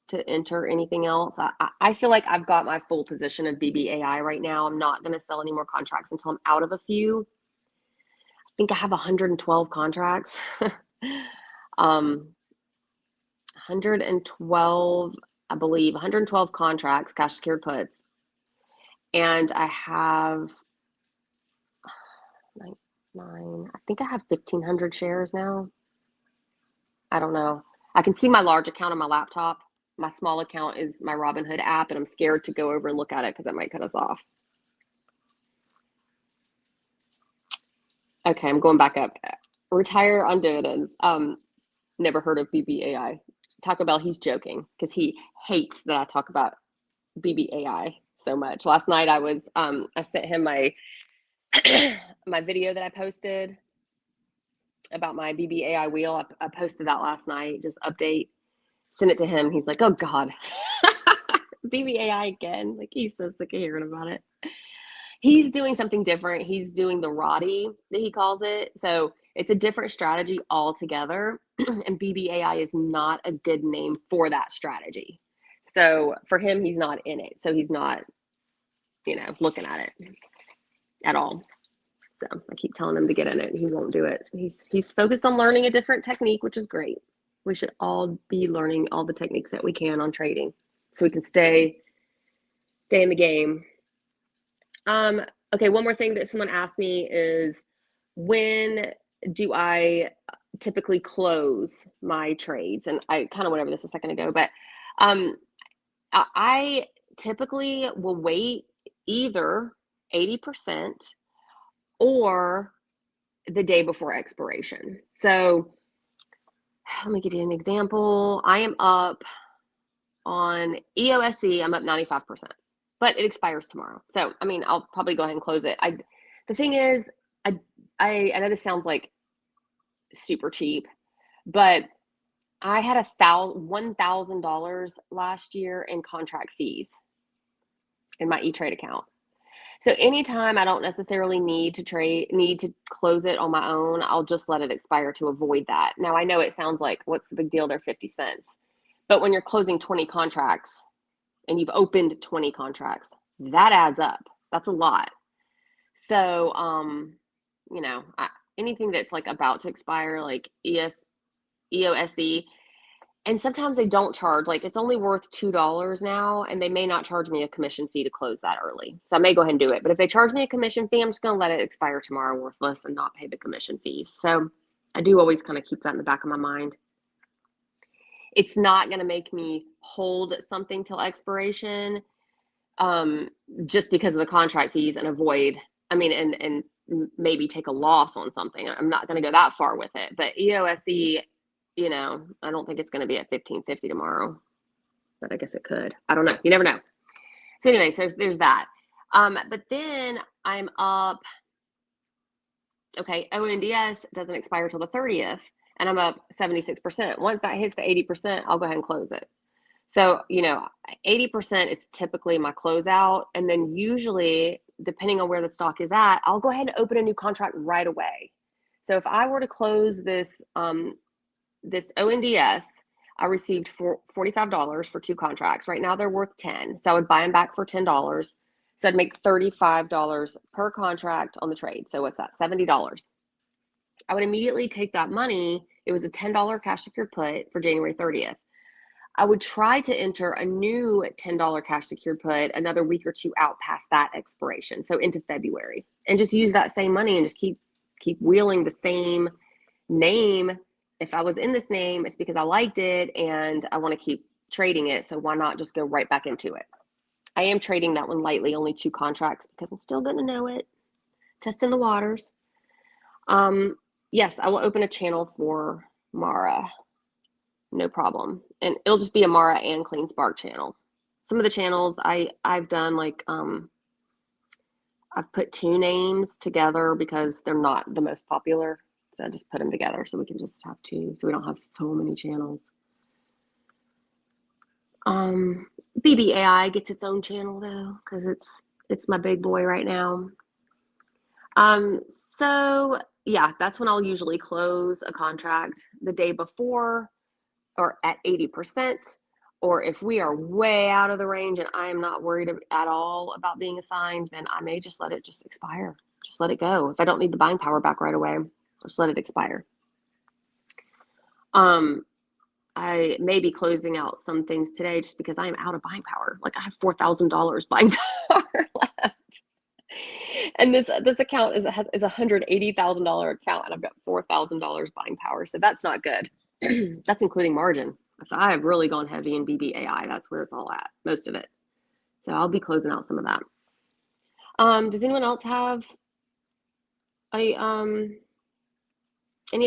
to enter anything else. I feel like I've got my full position of BBAI right now. I'm not going to sell any more contracts until I'm out of a few. I think I have 112 contracts. 112, I believe, 112 contracts, cash secured puts. And I have nine, I think I have 1,500 shares now. I don't know. I can see my large account on my laptop. My small account is my Robinhood app, and I'm scared to go over and look at it because it might cut us off. Okay, I'm going back up. Retire on dividends. Never heard of BBAI. Taco Bell, he's joking because he hates that I talk about BBAI so much. Last night I sent him my my video that I posted about my BBAI wheel. I posted that last night, just update, sent it to him. He's like, oh God. BBAI again. Like he's so sick of hearing about it. He's doing something different. He's doing the Roddy that he calls it. So it's a different strategy altogether. And BBAI is not a good name for that strategy. So for him, he's not in it. So he's not, looking at it at all. So I keep telling him to get in it and he won't do it. He's focused on learning a different technique, which is great. We should all be learning all the techniques that we can on trading so we can stay in the game. Okay, one more thing that someone asked me is, when do I typically close my trades? And I kind of went over this a second ago, but I typically will wait either 80% or the day before expiration. So let me give you an example. I am up on EOSE, I'm up 95%, but it expires tomorrow. So, I mean, I'll probably go ahead and close it. The thing is, I know this sounds like super cheap, but I had $1,000 last year in contract fees in my E-Trade account. So anytime I don't necessarily need to close it on my own, I'll just let it expire to avoid that. Now I know it sounds like, what's the big deal? They're 50 cents. But when you're closing 20 contracts and you've opened 20 contracts, that adds up. That's a lot. So, anything that's like about to expire, like EOSE, and sometimes they don't charge, like it's only worth $2 now, and they may not charge me a commission fee to close that early. So I may go ahead and do it. But if they charge me a commission fee, I'm just going to let it expire tomorrow worthless and not pay the commission fees. So I do always kind of keep that in the back of my mind. It's not going to make me hold something till expiration just because of the contract fees and and maybe take a loss on something. I'm not going to go that far with it. But EOSE, I don't think it's going to be at 15.50 tomorrow, but I guess it could. I don't know. You never know. So anyway, so there's that. But then I'm up. Okay, ONDS doesn't expire till the 30th, and I'm up 76%. Once that hits the 80%, I'll go ahead and close it. So, 80% is typically my closeout. And then usually, depending on where the stock is at, I'll go ahead and open a new contract right away. So if I were to close this ONDS, I received $45 for 2 contracts. Right now they're worth 10. So I would buy them back for $10. So I'd make $35 per contract on the trade. So what's that? $70. I would immediately take that money. It was a $10 cash secured put for January 30th. I would try to enter a new $10 cash secured put another week or two out past that expiration, so into February, and just use that same money and just keep wheeling the same name. If I was in this name, it's because I liked it and I want to keep trading it, so why not just go right back into it? I am trading that one lightly, only 2 contracts, because I'm still going to know it, testing the waters. Yes, I will open a channel for Mara. No problem. And it'll just be a Mara and Clean Spark channel. Some of the channels I've done, like I've put 2 names together because they're not the most popular. So I just put them together so we can just have 2, so we don't have so many channels. BBAI gets its own channel though, because it's my big boy right now. So yeah, that's when I'll usually close a contract the day before, or at 80%, or if we are way out of the range and I am not worried at all about being assigned, then I may just let it just expire. Just let it go. If I don't need the buying power back right away, just let it expire. I may be closing out some things today just because I am out of buying power. Like I have $4,000 buying power left. And this account is a $180,000 account, and I've got $4,000 buying power. So that's not good. That's including margin. So I have really gone heavy in BBAI. That's where it's all at, most of it. So I'll be closing out some of that. Does anyone else have any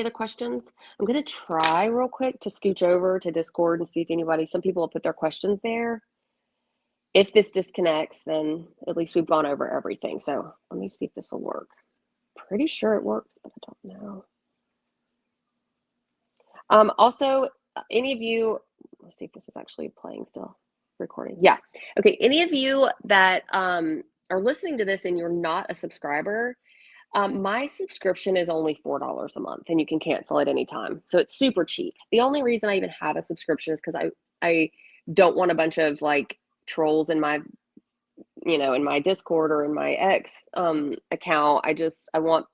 other questions? I'm going to try real quick to scooch over to Discord and see if some people will put their questions there. If this disconnects, then at least we've gone over everything. So let me see if this will work. Pretty sure it works, but I don't know. Also, any of you, let's see if this is actually playing still. recording. Yeah. Okay. Any of you that are listening to this and you're not a subscriber, my subscription is only $4 a month and you can cancel at any time. So it's super cheap. The only reason I even have a subscription is because I don't want a bunch of like trolls in my, in my Discord or in my X account. I want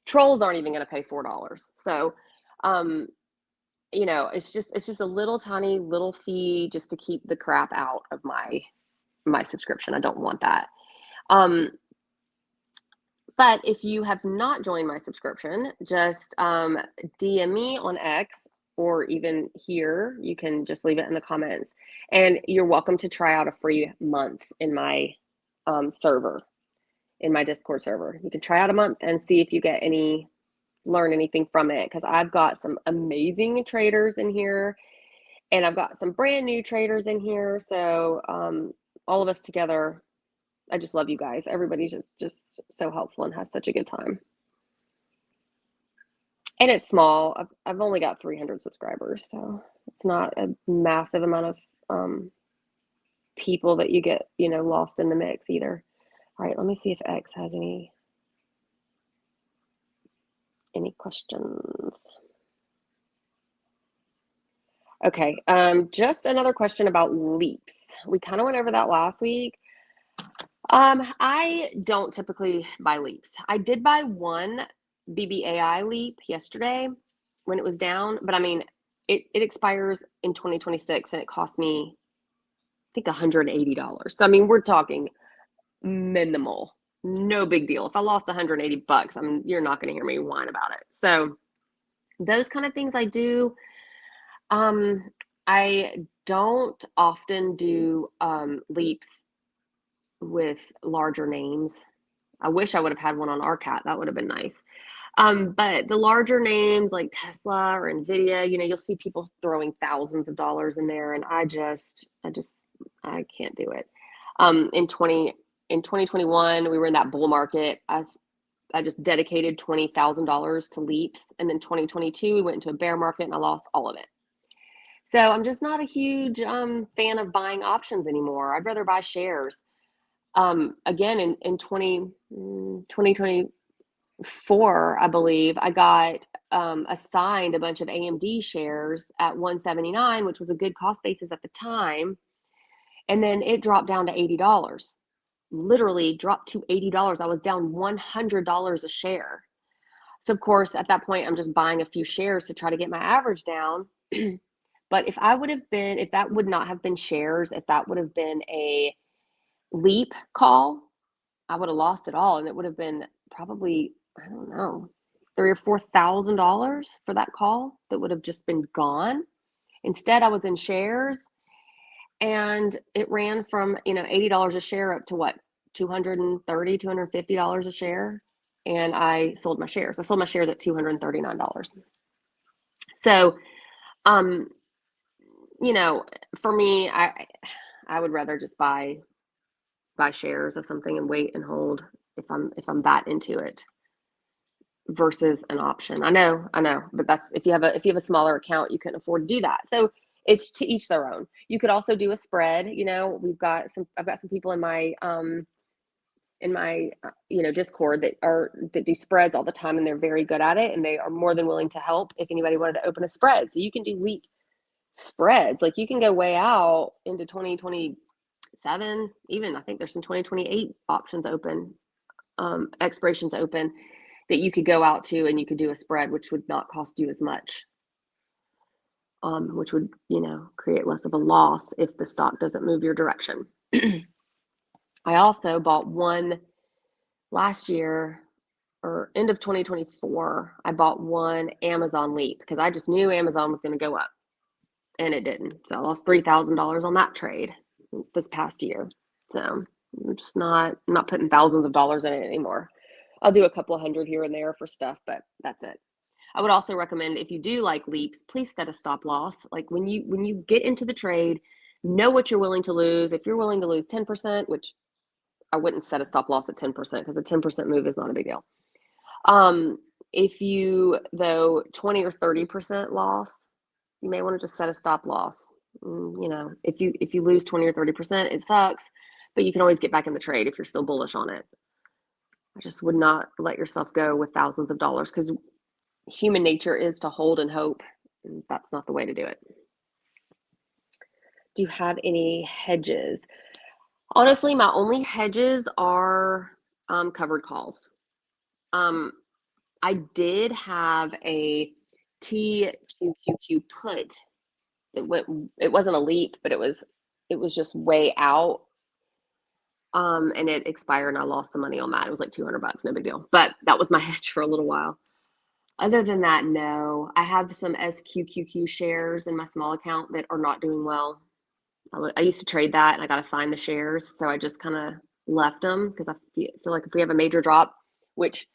trolls aren't even going to pay $4. So, it's just a little tiny little fee just to keep the crap out of my subscription. I don't want that. But if you have not joined my subscription, just DM me on X, or even here, you can just leave it in the comments. And you're welcome to try out a free month in my server, in my Discord server. You can try out a month and see if you learn anything from it, because I've got some amazing traders in here and I've got some brand new traders in here. So all of us together, I just love you guys. Everybody's just so helpful and has such a good time. And it's small. I've only got 300 subscribers, so it's not a massive amount of people that you get, lost in the mix either. All right, let me see if X has any questions. Okay, just another question about leaps. We kind of went over that last week. I don't typically buy leaps. I did buy one BBAI leap yesterday when it was down, but I mean, it expires in 2026 and it cost me, I think, $180. So I mean, we're talking minimal, no big deal. If I lost $180, you're not going to hear me whine about it. So those kind of things I do. I don't often do leaps with larger names. I wish I would have had one on RCAT. That would have been nice. But the larger names like Tesla or Nvidia, you'll see people throwing thousands of dollars in there, and I can't do it. In 2021, we were in that bull market. I just dedicated $20,000 to leaps, and then 2022 we went into a bear market and I lost all of it. So I'm just not a huge fan of buying options anymore. I'd rather buy shares. Again, in 2024, I believe, I got assigned a bunch of AMD shares at 179, which was a good cost basis at the time. And then it dropped down to $80. Literally dropped to $80. I was down $100 a share. So of course, at that point, I'm just buying a few shares to try to get my average down. But if that would not have been shares, if that would have been a leap call, I would have lost it all, and it would have been probably, I don't know, $3,000 or $4,000 for that call that would have just been gone. Instead, I was in shares, and it ran from $80 a share up to what, $230, $250 a share, and I sold my shares. I sold my shares at $239. So, for me, I would rather just buy shares of something and wait and hold if I'm that into it versus an option. I know, but that's if you have a smaller account, you couldn't afford to do that. So it's to each their own. You could also do a spread. I've got some people in my Discord that do spreads all the time, and they're very good at it, and they are more than willing to help if anybody wanted to open a spread. So you can do leap spreads. Like, you can go way out into 2027, even I think there's some 2028 options open, expirations open, that you could go out to, and you could do a spread, which would not cost you as much, which would create less of a loss if the stock doesn't move your direction. I also bought one last year, or end of 2024. I bought one Amazon leap because I just knew Amazon was going to go up, and it didn't. So I lost $3,000 on that trade this past year. So I'm just not putting thousands of dollars in it anymore. I'll do a couple of hundred here and there for stuff, but that's it. I would also recommend, if you do like leaps, please set a stop loss. Like, when you get into the trade, know what you're willing to lose. If you're willing to lose 10%, which I wouldn't set a stop loss at 10%, because a 10% move is not a big deal. If you, though, 20 or 30% loss, you may want to just set a stop loss. You know, if you lose 20 or 30%, it sucks, but you can always get back in the trade if you're still bullish on it. I just would not let yourself go with thousands of dollars, because human nature is to hold and hope, and that's not the way to do it. Do you have any hedges? Honestly, my only hedges are covered calls. I did have a TQQQ put that went, it wasn't a leap, but it was just way out. And it expired and I lost the money on that. It was like $200, no big deal. But that was my hedge for a little while. Other than that, no. I have some SQQQ shares in my small account that are not doing well. I used to trade that and I got assigned the shares. So I just kind of left them because I feel like if we have a major drop, which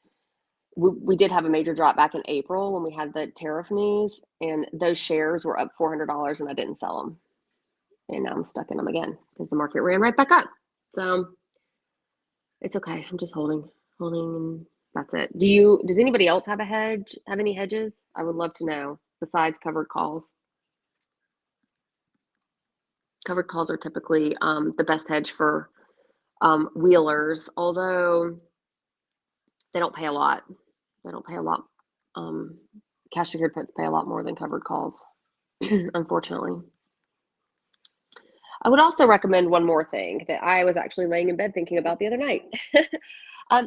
we did have a major drop back in April when we had the tariff news, and those shares were up $400 and I didn't sell them. And now I'm stuck in them again because the market ran right back up. So it's okay. I'm just holding, and that's it. Does anybody else have any hedges? I would love to know, besides covered calls. Covered calls are typically the best hedge for wheelers, although they don't pay a lot. Cash secured puts pay a lot more than covered calls, unfortunately. I would also recommend one more thing that I was actually laying in bed thinking about the other night.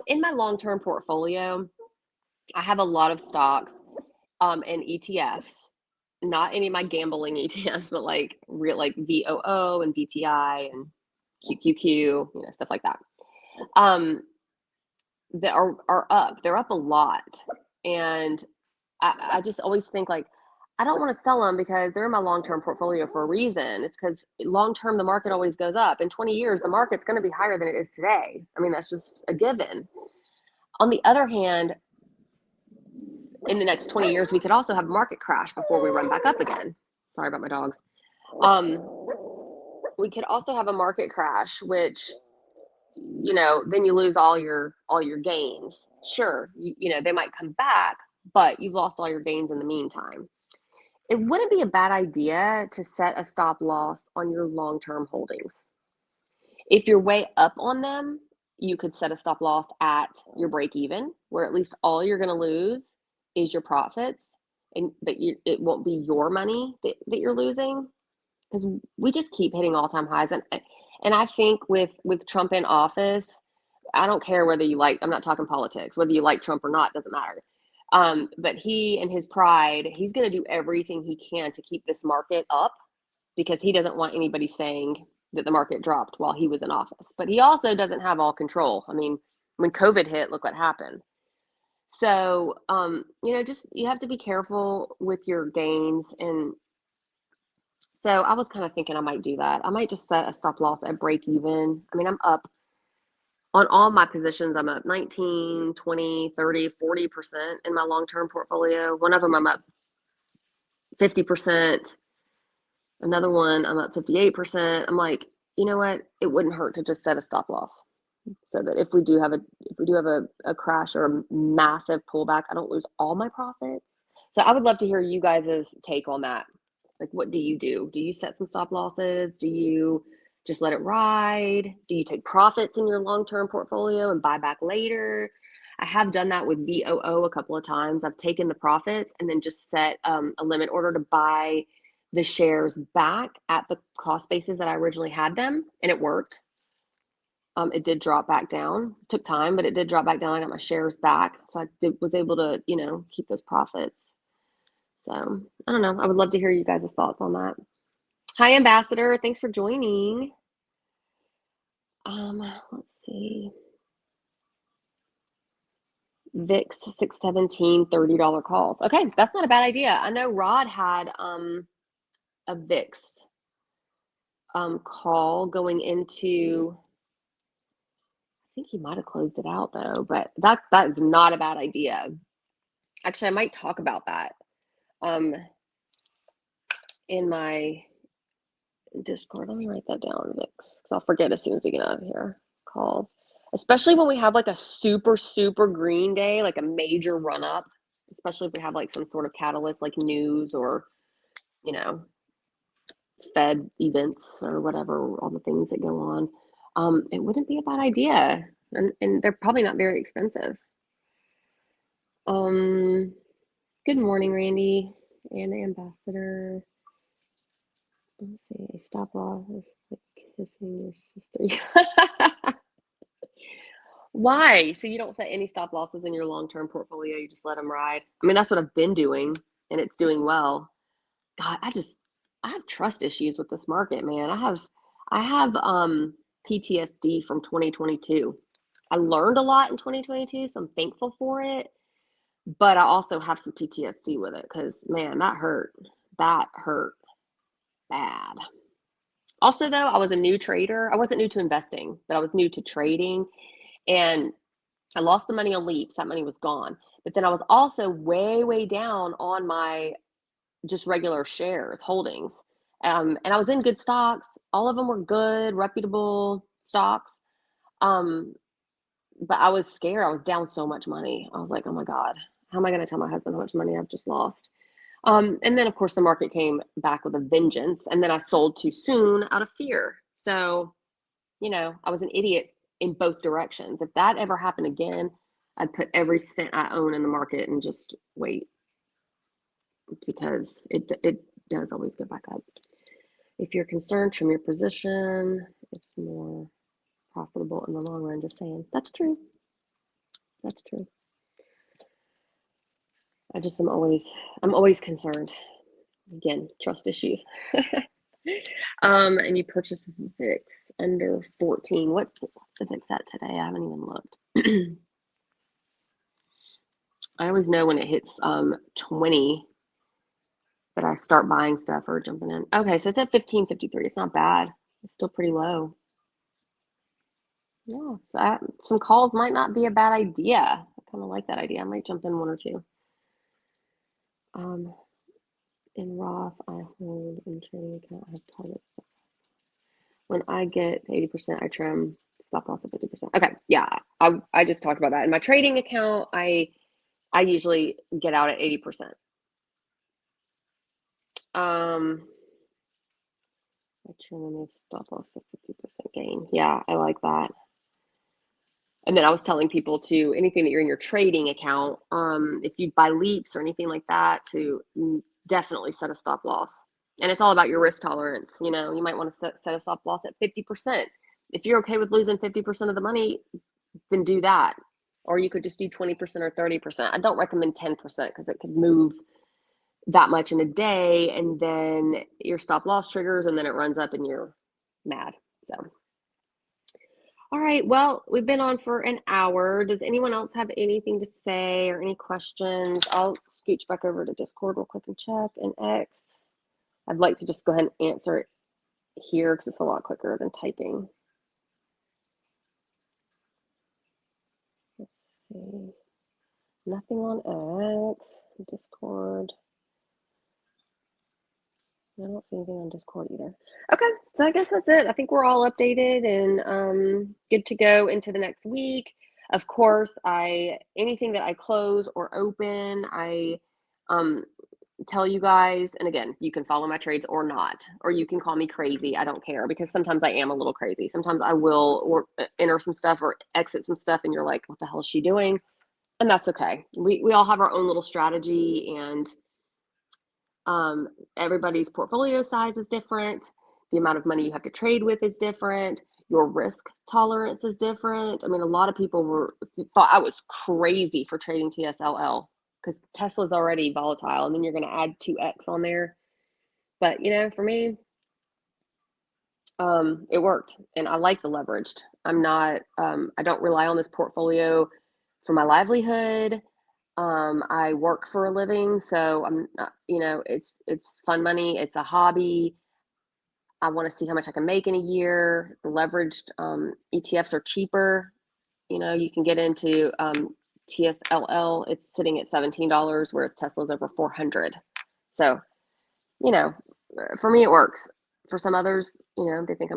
In my long-term portfolio, I have a lot of stocks and ETFs, not any of my gambling ETFs, but like real, like VOO and VTI and QQQ, stuff like that. That are up. They're up a lot. And I just always think, like, I don't want to sell them because they're in my long-term portfolio for a reason. It's because long-term, the market always goes up. In 20 years, the market's going to be higher than it is today. I mean, that's just a given. On the other hand, in the next 20 years, we could also have a market crash before we run back up again. Sorry about my dogs. We could also have a market crash, which, then you lose all your gains. Sure, they might come back, but you've lost all your gains in the meantime. It wouldn't be a bad idea to set a stop loss on your long-term holdings. If you're way up on them, you could set a stop loss at your break even, where at least all you're going to lose is your profits, but it won't be your money that you're losing, because we just keep hitting all-time highs. And I think with Trump in office, I don't care whether you like, I'm not talking politics, whether you like Trump or not, doesn't matter. But he and his pride, he's going to do everything he can to keep this market up, because he doesn't want anybody saying that the market dropped while he was in office. But he also doesn't have all control. I mean, when COVID hit, look what happened. So, just, you have to be careful with your gains. And so I was kind of thinking I might do that. I might just set a stop loss at break even. I mean, I'm up on all my positions. I'm up 19, 20, 30, 40% in my long-term portfolio. One of them I'm up 50%. Another one I'm up 58%. I'm like, you know what? It wouldn't hurt to just set a stop loss, so that if we do have a crash or a massive pullback, I don't lose all my profits. So I would love to hear you guys' take on that. Like, what do you do? Do you set some stop losses? Do you just let it ride? Do you take profits in your long-term portfolio and buy back later? I have done that with VOO a couple of times. I've taken the profits and then just set a limit order to buy the shares back at the cost basis that I originally had them, and it worked. It did drop back down. It took time, but it did drop back down. I got my shares back, so I was able to, keep those profits. So I don't know. I would love to hear you guys' thoughts on that. Hi, Ambassador. Thanks for joining. Let's see. VIX 617 $30 calls. Okay, that's not a bad idea. I know Rod had a VIX call going into, I think he might have closed it out though, but that is not a bad idea. Actually, I might talk about that in my Discord. Let me write that down, VIX, because I'll forget as soon as we get out of here. Calls, especially when we have like a super, super green day, like a major run up, especially if we have like some sort of catalyst like news or, Fed events or whatever, all the things that go on, it wouldn't be a bad idea. And they're probably not very expensive. Good morning, Randy and Ambassador. Let's see, a stop loss is like kissing your sister. Why? So you don't set any stop losses in your long-term portfolio, you just let them ride? I mean, that's what I've been doing, and it's doing well. God, I have trust issues with this market, man. I have PTSD from 2022. I learned a lot in 2022, so I'm thankful for it. But I also have some PTSD with it because, man, that hurt. That hurt bad. Also, though, I was a new trader. I wasn't new to investing, but I was new to trading. And I lost the money on leaps. That money was gone. But then I was also way, way down on my just regular shares holdings. And I was in good stocks. All of them were good, reputable stocks. But I was scared. I was down so much money. I was like, oh my God, how am I going to tell my husband how much money I've just lost? And then, of course, the market came back with a vengeance. And then I sold too soon out of fear. So, I was an idiot in both directions. If that ever happened again, I'd put every cent I own in the market and just wait, because it does always go back up. If you're concerned from your position, it's more profitable in the long run. Just saying. That's true. That's true. I'm always concerned. Again, trust issues. And you purchase VIX under 14. What's the VIX at today? I haven't even looked. I always know when it hits 20 that I start buying stuff or jumping in. Okay, so it's at 15.53. It's not bad. It's still pretty low. Yeah, so some calls might not be a bad idea. I kind of like that idea. I might jump in one or two. In Roth, I hold in trading account. I have targets. When I get to 80%, I trim stop loss of 50%. Okay, yeah, I just talked about that. In my trading account, I usually get out at 80%. I trim and move stop loss of 50% gain. Yeah, I like that. And then I was telling people to anything that you're in your trading account, if you buy leaps or anything like that, to definitely set a stop loss. And it's all about your risk tolerance. You might want to set a stop loss at 50%. If you're okay with losing 50% of the money, then do that. Or you could just do 20% or 30%. I don't recommend 10% because it could move that much in a day, and then your stop loss triggers, and then it runs up and you're mad. So. All right, well, we've been on for an hour. Does anyone else have anything to say or any questions? I'll scooch back over to Discord real quick and check. And X, I'd like to just go ahead and answer it here because it's a lot quicker than typing. Let's see. Nothing on X, Discord. I don't see anything on Discord either. Okay, so I guess that's it. I think we're all updated and good to go into the next week. Of course, anything that I close or open, I tell you guys. And again, you can follow my trades or not, or you can call me crazy. I don't care, because sometimes I am a little crazy. Sometimes I will enter some stuff or exit some stuff, and you're like, "What the hell is she doing?" And that's okay. We all have our own little strategy, and everybody's portfolio size is different. The amount of money you have to trade with is different. Your risk tolerance is different. I mean, a lot of people thought I was crazy for trading TSLL because Tesla's already volatile, and then you're going to add 2X on there. But, for me, it worked, and I like the leveraged. I don't rely on this portfolio for my livelihood. I work for a living, so I'm not, it's fun money. It's a hobby. I want to see how much I can make in a year. The leveraged ETFs are cheaper. You can get into TSLL. It's sitting at $17, whereas Tesla's over 400. So, for me, it works. For some others, they think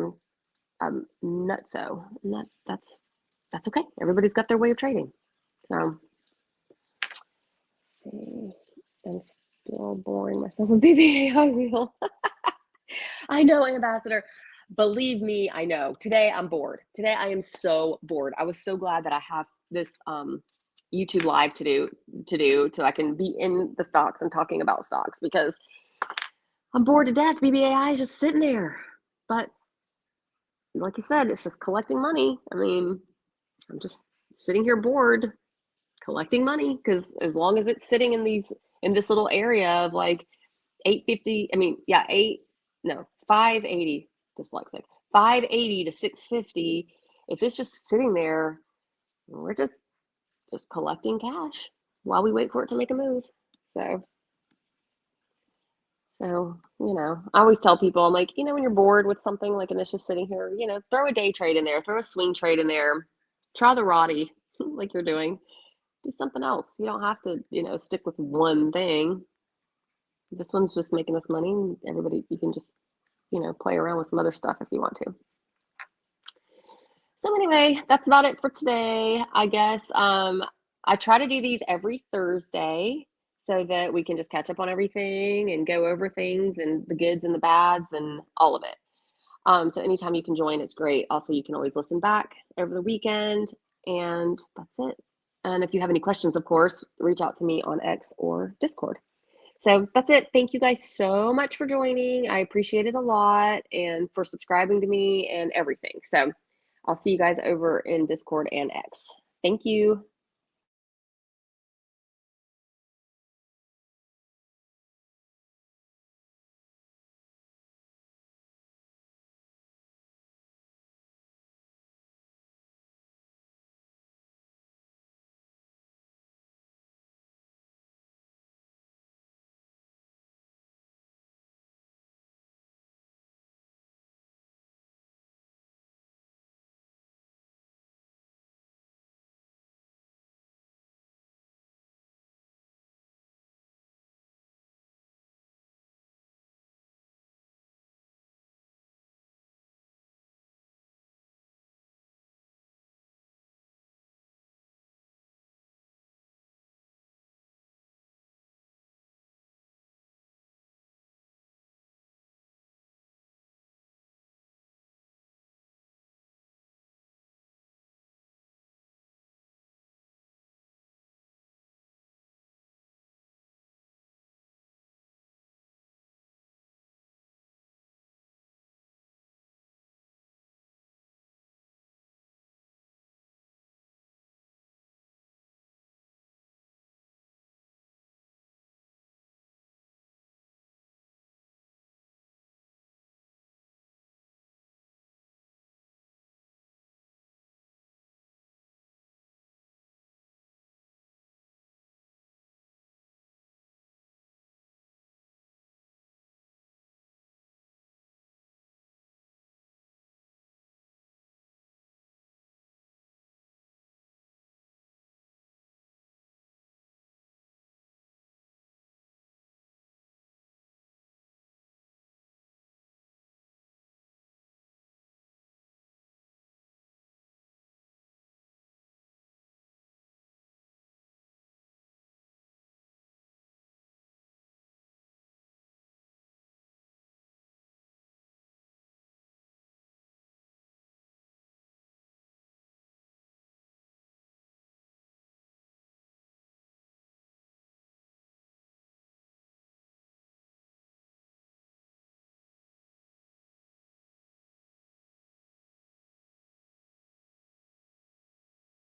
I'm nutso. And that's okay. Everybody's got their way of trading. So. See, I'm still boring myself with BBA wheel. I know, Ambassador. Believe me, I know. Today I'm bored. Today I am so bored. I was so glad that I have this YouTube live to do so I can be in the stocks and talking about stocks because I'm bored to death. BBAI is just sitting there. But like you said, it's just collecting money. I mean, I'm just sitting here bored collecting money because as long as it's sitting in this little area of like 850, I mean, yeah, 580, dyslexic, 580 to 650. If it's just sitting there, we're just collecting cash while we wait for it to make a move. So, I always tell people, I'm like, when you're bored with something like, and it's just sitting here, throw a day trade in there, throw a swing trade in there, try the Roddy like you're doing, do something else. You don't have to, stick with one thing. This one's just making us money. Everybody, you can just, play around with some other stuff if you want to. So anyway, that's about it for today, I guess. I try to do these every Thursday so that we can just catch up on everything and go over things and the goods and the bads and all of it. So anytime you can join, it's great. Also, you can always listen back over the weekend, and that's it. And if you have any questions, of course, reach out to me on X or Discord. So that's it. Thank you guys so much for joining. I appreciate it a lot and for subscribing to me and everything. So I'll see you guys over in Discord and X. Thank you.